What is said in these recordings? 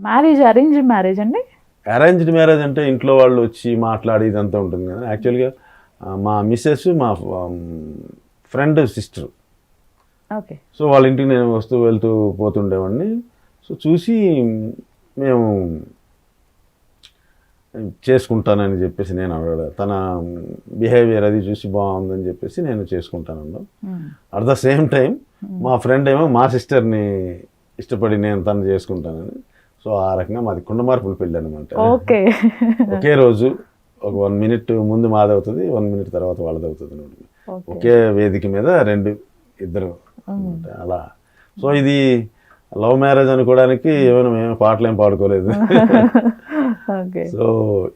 Marriage arrange marriage అండి? Arranged marriage అంటే ఇంట్లో వాళ్ళు వచ్చి మాట్లాడి ఇదంతా ఉంటుంది కదా. యాక్చువల్గా మా మిస్సెస్ మా ఫ్రెండ్ సిస్టర్. ఓకే. సో వాళ్ళ ఇంటికి నేను వస్తూ వెళ్తూ పోతుండేవాడిని. సో చూసి మేము చేసుకుంటానని చెప్పేసి నేను అడగడం, తన బిహేవియర్ అది చూసి బాగుందని చెప్పేసి నేను చేసుకుంటాను. అట్ ద సేమ్ టైం మా ఫ్రెండ్ ఏమో మా సిస్టర్ని ఇష్టపడి నేను తను చేసుకుంటానని. సో ఆ రకంగా మాది కుండమార్పులు పెళ్ళి అనమాట. ఓకే. ఒకే రోజు ఒక 1 మినిట్ ముందు మాది అవుతుంది, 1 మినిట్ తర్వాత వాళ్ళది అవుతుంది అనమాట. ఒకే వేదిక మీద ఇద్దరు అనమాట అలా. సో ఇది లవ్ మ్యారేజ్ అనుకోవడానికి ఏమైనా మేము పాటలు ఏం పాడుకోలేదు. సో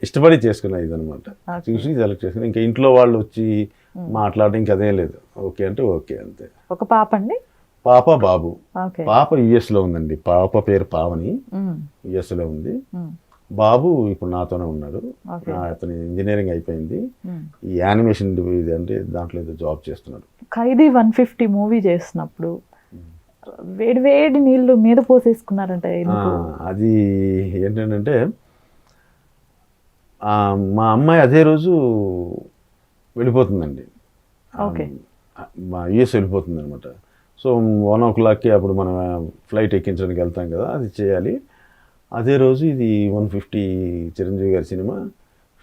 ఇష్టపడి చేసుకున్నా ఇదనమాట. చూసి సెలెక్ట్ చేసుకుని ఇంకా ఇంట్లో వాళ్ళు వచ్చి మాట్లాడడం ఇంకా అదేం లేదు. ఓకే అంటే ఓకే అంతే. ఒక పాప అండి? పాప బాబు. పాప యుఎస్లో ఉందండి. పాప పేరు పావని, యుఎస్లో ఉంది. బాబు ఇప్పుడు నాతోనే ఉన్నాడు. అతని ఇంజనీరింగ్ అయిపోయింది. ఈ యానిమేషన్ ఇది అంటే దాంట్లో ఏదో జాబ్ చేస్తున్నాడు. ఖైదీ 150 మూవీ చేస్తున్నప్పుడు వేడి వేడి నీళ్లు మీద పోసేసుకున్నారంట. అది ఏంటంటే మా అమ్మాయి అదే రోజు వెళ్ళిపోతుందండి. మా యుఎస్ వెళ్ళిపోతుంది అనమాట. సో 1 o'clockకి అప్పుడు మనం ఫ్లైట్ ఎక్కించడానికి వెళ్తాం కదా, అది చేయాలి. అదే రోజు ఇది 150 చిరంజీవి గారి సినిమా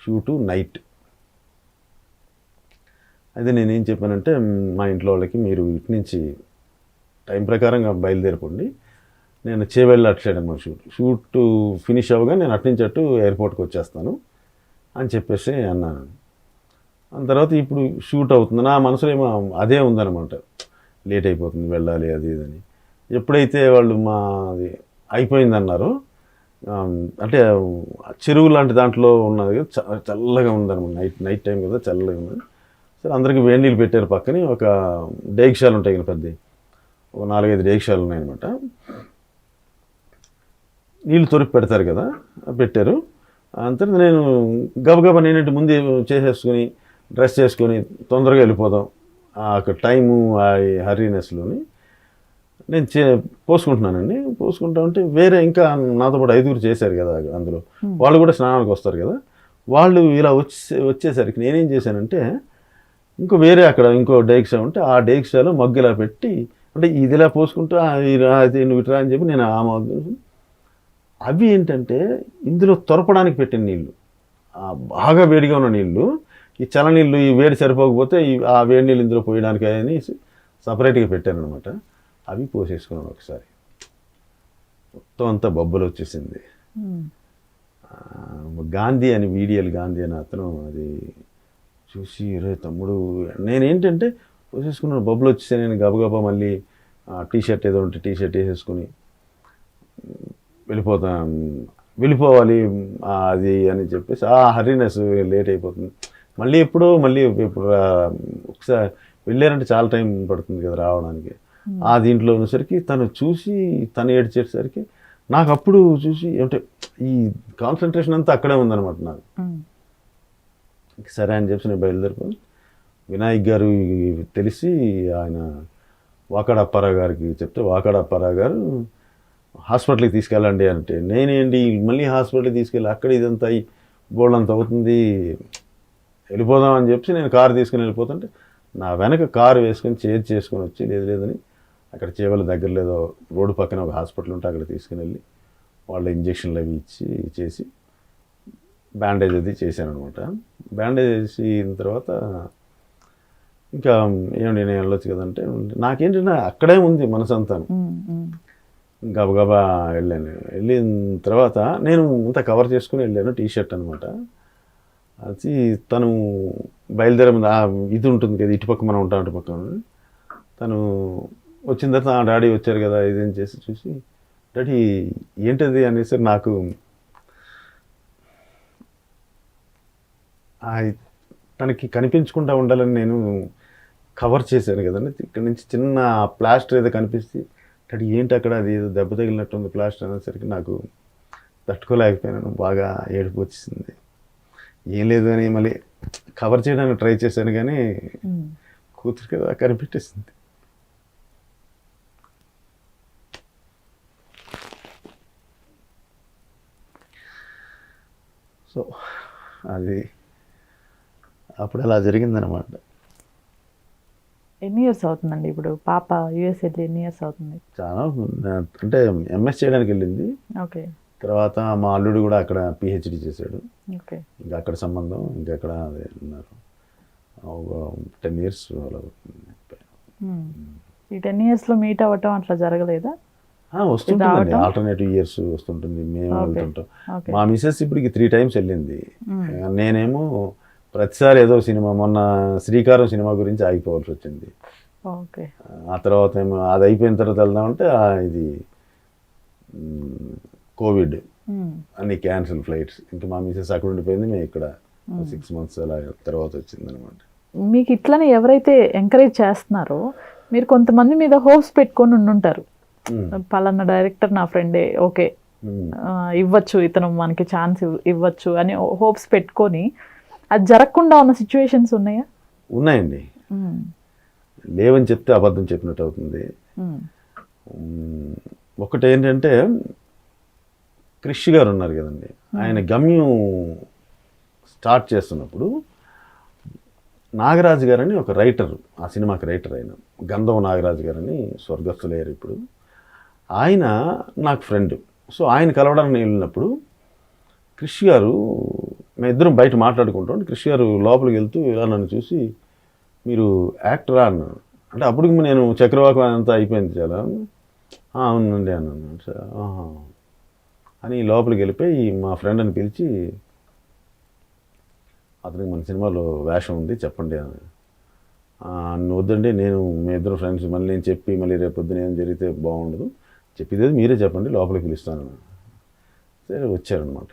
షూటు నైట్. అయితే నేనేం చెప్పానంటే మా ఇంట్లో వాళ్ళకి, మీరు ఇటు నుంచి టైం ప్రకారంగా బయలుదేరిపోండి, నేను చేవెళ్ళి అటు సైడ్ అన్నమాట షూట్ ఫినిష్ అవ్వగా నేను అటు నుంచి అటు ఎయిర్పోర్ట్కి వచ్చేస్తాను అని చెప్పేసి అన్నాను. ఆ తర్వాత ఇప్పుడు షూట్ అవుతుంది, నా మనసులో ఏమో అదే ఉందన్నమాట, లేట్ అయిపోతుంది వెళ్ళాలి అది ఇదని. ఎప్పుడైతే వాళ్ళు మాది అయిపోయిందన్నారో, అంటే చెరువు లాంటి దాంట్లో ఉన్నది కదా, చల్లగా ఉందన్నమాట. నైట్ టైం కదా, చల్లగా ఉంది. సరే అందరికీ వేడి నీళ్ళు పెట్టారు. పక్కనే ఒక డేక్షాలు ఉంటాయి కదా, పెద్ద ఒక 4-5 డేక్షాలు ఉన్నాయన్నమాట. నీళ్ళు తొరికి పెడతారు కదా, పెట్టారు. అంతా నేను గబగబా నేనంటే ముందే చేసేసుకుని డ్రెస్ చేసుకొని తొందరగా వెళ్ళిపోదాం అక్కడ టైము ఆ హర్రీనెస్లోని నేను పోసుకుంటున్నానండి. పోసుకుంటా ఉంటే వేరే ఇంకా నాతో పాటు 5గురు చేశారు కదా అందులో, వాళ్ళు కూడా స్నానానికి వస్తారు కదా, వాళ్ళు ఇలా వచ్చేసరికి నేనేం చేశానంటే వేరే అక్కడ ఇంకో డేక్షా ఉంటే ఆ డేక్షాలో మగ్గు ఇలా పెట్టి, అంటే ఇది ఇలా పోసుకుంటూ నువ్వు ఇట్రా అని చెప్పి నేను ఆ మగ్గు, అవి ఏంటంటే ఇందులో తొరపడానికి పెట్టిన నీళ్ళు, బాగా వేడిగా ఉన్న నీళ్ళు, ఈ చల్లనీళ్ళు ఈ వేడి సరిపోకపోతే ఆ వేడి నీళ్ళు ఇందులో పోయడానికి అని సపరేట్గా పెట్టాను అనమాట. అవి పోసేసుకున్నాను ఒకసారి, మొత్తం అంతా బొబ్బలు వచ్చేసింది. గాంధీ అని వీడియల్ గాంధీ అని అతను అది చూసి, రే తమ్ముడు, నేనేంటంటే పోసేసుకున్నాను, బొబ్బలు వచ్చేసి నేను గబగబా మళ్ళీ టీషర్ట్ ఏదో ఉంటే టీషర్ట్ వేసేసుకుని వెళ్ళిపోవాలి అది అని చెప్పేసి హర్రీనెస్ లేట్ అయిపోతుంది. మళ్ళీ ఇప్పుడు ఒకసారి వెళ్ళారంటే చాలా టైం పడుతుంది కదా రావడానికి. ఆ దీంట్లో ఉన్నసరికి తను చూసి తను ఏడ్చేసరికి నాకు అప్పుడు చూసి అంటే ఈ కాన్సన్ట్రేషన్ అంతా అక్కడే ఉందన్నమాట నాకు. సరే అని చెప్పి నేను బయలుదేరిపోయి వినాయక్ గారు తెలిసి ఆయన వాకాడ అప్పారావు గారికి చెప్తే, వాకాడ అప్పారావు గారు హాస్పిటల్కి తీసుకెళ్ళండి అంటే, నేనేంటి మళ్ళీ హాస్పిటల్కి తీసుకెళ్ళి అక్కడ ఇదంతా బోల్డ్ అవుతుంది, వెళ్ళిపోదాం అని చెప్పి నేను కారు తీసుకుని వెళ్ళిపోతుంటే నా వెనక కారు వేసుకొని చేసుకొని వచ్చి లేదని అక్కడ చేవల దగ్గర లేదో రోడ్డు పక్కన ఒక హాస్పిటల్ ఉంటే అక్కడ తీసుకుని వెళ్ళి వాళ్ళ ఇంజక్షన్లు అవి చేసి బ్యాండేజ్ అది చేశాను అనమాట. బ్యాండేజ్ చేసిన తర్వాత ఇంకా ఏమండి నేను వెళ్ళొచ్చు కదంటే, నాకేంటంటే అక్కడే ఉంది మనసంతా. గబగబా వెళ్ళిన తర్వాత నేను అంతా కవర్ చేసుకుని వెళ్ళాను, టీషర్ట్ అనమాట. అది తను బయలుదేరే ముందు ఇది ఉంటుంది కదా, ఇటుపక్క మనం ఉంటాం అటుపక్క, తను వచ్చిన తర్వాత డాడీ వచ్చారు కదా ఇదేం చేసి చూసి, డాడీ ఏంటది అనేసి నాకు తనకి కనిపించకుండా ఉండాలని నేను కవర్ చేశాను కదండి. ఇక్కడ నుంచి చిన్న ప్లాస్టర్ ఏదో కనిపిస్తే, డాడీ ఏంటి అక్కడ అది ఏదో దెబ్బ తగిలినట్టుంది ప్లాస్టర్ అనేసరికి నాకు తట్టుకోలేకపోయినాను, బాగా ఏడుపు వచ్చేసింది. ఏం లేదు అని మళ్ళీ కవర్ చేయడానికి ట్రై చేశాను కానీ కూతురు కదా కనిపెట్టేసింది. సో అది అప్పుడు అలా జరిగిందనమాట. ఎన్ని ఇయర్స్ అవుతుందండి ఇప్పుడు పాప యూఎస్ వెళ్ళి ఎన్ని ఇయర్స్ అవుతుంది? చాలా అంటే ఎంఎస్ చేయడానికి వెళ్ళింది. ఓకే. తర్వాత మా అల్లుడు కూడా అక్కడ పిహెచ్డి చేశాడు. ఓకే. ఇంకా అక్కడ సంబంధం ఇంకెక్కడ అదే ఉన్నారు. 10 years అలా అవుతుంది. ఈ 10 yearsలో మీట్ అవ్వటం అట్లా జరగలేదా? వస్తుంటుందండి, ఆల్టర్నేటివ్ ఇయర్స్ వస్తుంటుంది, మేము వెళ్తుంటాం. మా మిసెస్ ఇప్పటికి 3 times వెళ్ళింది. నేనేమో ప్రతిసారి ఏదో సినిమా, మొన్న శ్రీకారం సినిమా గురించి ఆగిపోవాల్సి వచ్చింది. ఓకే. ఆ తర్వాత ఏమో అది అయిపోయిన తర్వాత వెళ్దామంటే ఇది కోవిడ్, అన్ని క్యాన్సిల్ ఫ్లైట్స్. ఇంకా మా మిసెస్ అక్కడ ఉండిపోయింది, మేము ఇక్కడ 6 months అలా తర్వాత వచ్చింది అనమాట. మీకు ఇట్లనే ఎవరైతే ఎంకరేజ్ చేస్తున్నారో మీరు కొంతమంది మీద హోప్స్ పెట్టుకొని ఉండుంటారు. పలానా డైరెక్టర్ నా ఫ్రెండే, ఓకే ఇవ్వచ్చు, ఇతను మనకి ఛాన్స్ ఇవ్వచ్చు అని హోప్స్ పెట్టుకొని అది జరగకుండా ఉన్న సిచ్యువేషన్స్ ఉన్నాయా? ఉన్నాయండి. లేవని చెప్తే అబద్ధం చెప్పినట్టు అవుతుంది. ఒకటి ఏంటంటే క్రిష్ గారు ఉన్నారు కదండి, ఆయన గమ్యం స్టార్ట్ చేస్తున్నప్పుడు నాగరాజు గారని ఒక రైటర్, ఆ సినిమాకి రైటర్, ఆయన గంధం నాగరాజు గారని స్వర్గస్థులయ్యారు ఇప్పుడు. ఆయన నాకు ఫ్రెండ్. సో ఆయన కలవడానికి నేను వెళ్ళినప్పుడు క్రిష్ గారు, మేము ఇద్దరం బయట మాట్లాడుకుంటాం, క్రిష్ గారు లోపలికి వెళ్తూ ఇలా నన్ను చూసి మీరు యాక్టరా అన్నాను. అంటే అప్పటికి నేను చక్రవాకం అంతా అయిపోయింది చాలా. అవునండి అన్నాను. అని లోపలికి వెళ్ళిపోయి మా ఫ్రెండ్ అని పిలిచి, అతనికి మన సినిమాలో వేషం ఉంది చెప్పండి అని. వద్దండి, మీ ఇద్దరు ఫ్రెండ్స్, మళ్ళీ నేను చెప్పి మళ్ళీ రేపు పొద్దున ఏం జరిగితే బాగుండదు, చెప్పేది మీరే చెప్పండి, లోపలికి పిలుస్తాను. సరే వచ్చారనమాట,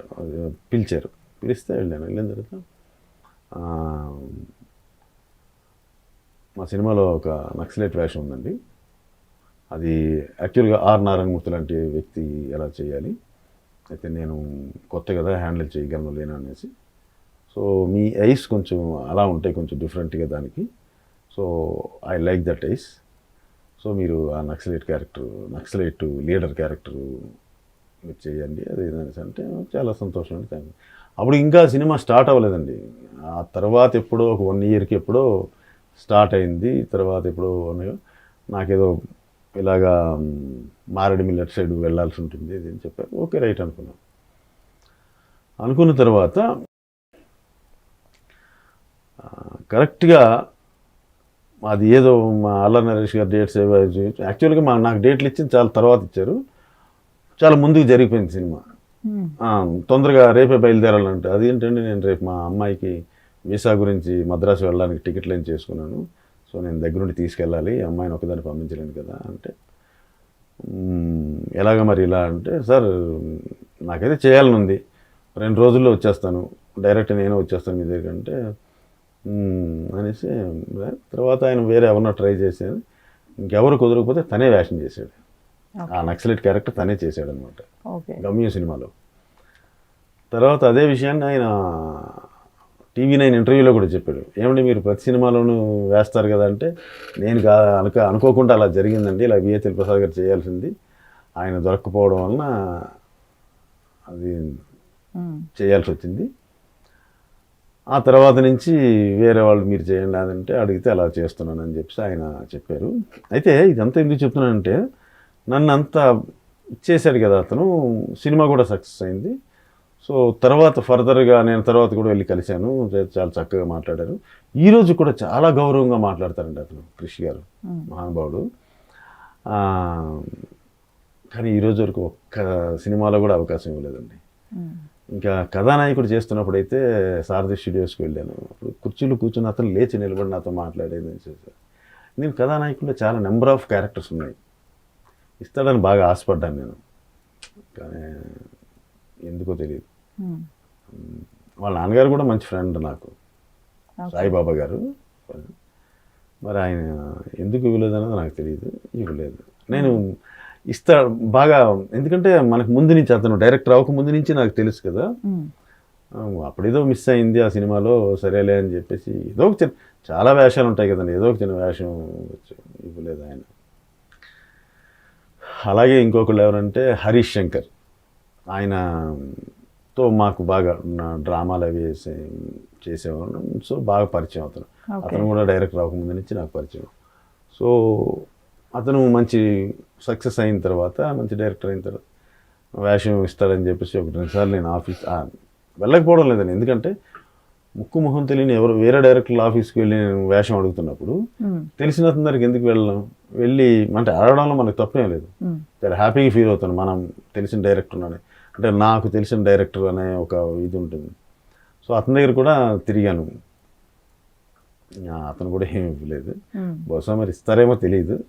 పిలిచారు, పిలిస్తే వెళ్ళాను. వెళ్ళిన తర్వాత మా సినిమాలో ఒక నక్సలైట్ వేషం ఉందండి. అది యాక్చువల్గా ఆర్ నారాయణమూర్తి లాంటి వ్యక్తి ఎలా చేయాలి, అయితే నేను కొత్త కదా హ్యాండిల్ చేయగలను లేనా అనేసి. సో మీ ఐస్ కొంచెం అలా ఉంటాయి, కొంచెం డిఫరెంట్గా దానికి. So I like that ice. So మీరు ఆ నక్సలైట్ లీడర్ క్యారెక్టర్ మీరు చేయండి అది అంటే చాలా సంతోషం అండి, థ్యాంక్ యూ. అప్పుడు ఇంకా సినిమా స్టార్ట్ అవ్వలేదండి. ఆ తర్వాత ఎప్పుడో ఒక 1 yearకి ఎప్పుడో స్టార్ట్ అయింది. తర్వాత ఎప్పుడో నాకేదో ఇలాగా మారేడుమిల్లి అటు సైడ్ వెళ్ళాల్సి ఉంటుంది ఇది అని చెప్పారు. ఓకే రైట్ అనుకున్నాను. అనుకున్న తర్వాత కరెక్ట్గా అది ఏదో మా అల్లరి నరేష్ గారు డేట్స్ యాక్చువల్గా నాకు డేట్లు ఇచ్చింది చాలా తర్వాత ఇచ్చారు, చాలా ముందుకు జరిగిపోయింది సినిమా. తొందరగా రేపే బయలుదేరాలంటే అది ఏంటంటే నేను రేపు మా అమ్మాయికి వీసా గురించి మద్రాసు వెళ్ళడానికి టికెట్లు ఏం చేసుకున్నాను, సో నేను దగ్గరుండి తీసుకెళ్ళాలి, అమ్మాయిని ఒకదాన్ని పంపించలేను కదా అంటే, ఎలాగ మరి ఇలా అంటే, సార్ నాకైతే చేయాలని ఉంది, 2 రోజుల్లో వచ్చేస్తాను, డైరెక్ట్ నేనే వచ్చేస్తాను మీ దగ్గర అంటే అనేసి. తర్వాత ఆయన వేరే ఎవరినో ట్రై చేశాను, ఇంకెవరు కుదరకపోతే తనే వేషం చేశాడు. ఆ నక్సలైట్ క్యారెక్టర్ తనే చేశాడు అనమాట గమ్యం సినిమాలో. తర్వాత అదే విషయాన్ని ఆయన TV9 ఇంటర్వ్యూలో కూడా చెప్పాడు. ఏమంటే మీరు ప్రతి సినిమాలోనూ వేస్తారు కదా అంటే, నేను అనుకోకుండా అలా జరిగిందండి, ఇలా విఏ తిరుప్రసాద్ గారు చేయాల్సింది, ఆయన దొరక్కపోవడం వలన అది చేయాల్సి వచ్చింది. ఆ తర్వాత నుంచి వేరే వాళ్ళు మీరు చేయండి అదంటే అడిగితే అలా చేస్తున్నానని చెప్పి ఆయన చెప్పారు. అయితే ఇదంతా ఎందుకు చెప్తున్నానంటే, నన్ను అంతా ఇచ్చేశాడు కదా అతను, సినిమా కూడా సక్సెస్ అయింది. సో తర్వాత ఫర్దర్గా నేను తర్వాత కూడా వెళ్ళి కలిశాను, చాలా చక్కగా మాట్లాడారు. ఈరోజు కూడా చాలా గౌరవంగా మాట్లాడతారండి అతను, క్రిష్ గారు మహానుభావుడు. కానీ ఈరోజు వరకు ఒక్క సినిమాలో కూడా అవకాశం ఇవ్వలేదండి. ఇంకా కథానాయకుడు చేస్తున్నప్పుడు అయితే సారథి స్టూడియోస్కి వెళ్ళాను. అప్పుడు కుర్చీలో కూర్చుని అతను లేచి నిలబడి నాతో మాట్లాడేది చేశారు. నేను కథానాయకుల్లో చాలా నెంబర్ ఆఫ్ క్యారెక్టర్స్ ఉన్నాయి, ఇస్తాడని బాగా ఆశపడ్డాను నేను, కానీ ఎందుకో తెలియదు. వాళ్ళ నాన్నగారు కూడా మంచి ఫ్రెండ్ నాకు, సాయిబాబా గారు. మరి ఆయన ఎందుకు ఇవ్వలేదు అన్నది నాకు తెలియదు, ఇవ్వలేదు. నేను బాగా, ఎందుకంటే మనకు ముందు నుంచి అతను డైరెక్టర్ అవ్వక ముందు నుంచి నాకు తెలుసు కదా, అప్పుడేదో మిస్ అయింది ఆ సినిమాలో, సరేలే అని చెప్పేసి ఏదో ఒక చిన్న, చాలా వేషాలు ఉంటాయి కదండి, ఏదో ఒక చిన్న వేషం ఇవ్వలేదు ఆయన. అలాగే ఇంకొకళ్ళు ఎవరంటే హరీష్ శంకర్, ఆయన తో మాకు బాగా నా డ్రామాలు అవి చేసేవాళ్ళం. సో బాగా పరిచయం అతను. అతను కూడా డైరెక్టర్ అవ్వకముందు నుంచి నాకు పరిచయం. సో అతను మంచి సక్సెస్ అయిన తర్వాత, మంచి డైరెక్టర్ అయిన తర్వాత వేషం ఇస్తాడని చెప్పేసి ఒక 2 సార్లు నేను వెళ్ళకపోవడం లేదండి. ఎందుకంటే ముక్కు మొహం తెలియని ఎవరు వేరే డైరెక్టర్ల ఆఫీస్కి వెళ్ళి నేను వేషం అడుగుతున్నప్పుడు తెలిసిన అతని దగ్గరికి ఎందుకు వెళ్ళి అంటే అడగడంలో మనకు తప్పేం లేదు. చాలా హ్యాపీగా ఫీల్ అవుతాను మనం తెలిసిన డైరెక్టర్ ఉన్నాడు అంటే, నాకు తెలిసిన డైరెక్టర్ అనే ఒక ఇది ఉంటుంది. సో అతని దగ్గర కూడా తిరిగాను. అతను కూడా ఏమి ఇవ్వలేదు. బహుశా మరి ఇస్తారేమో తెలియదు.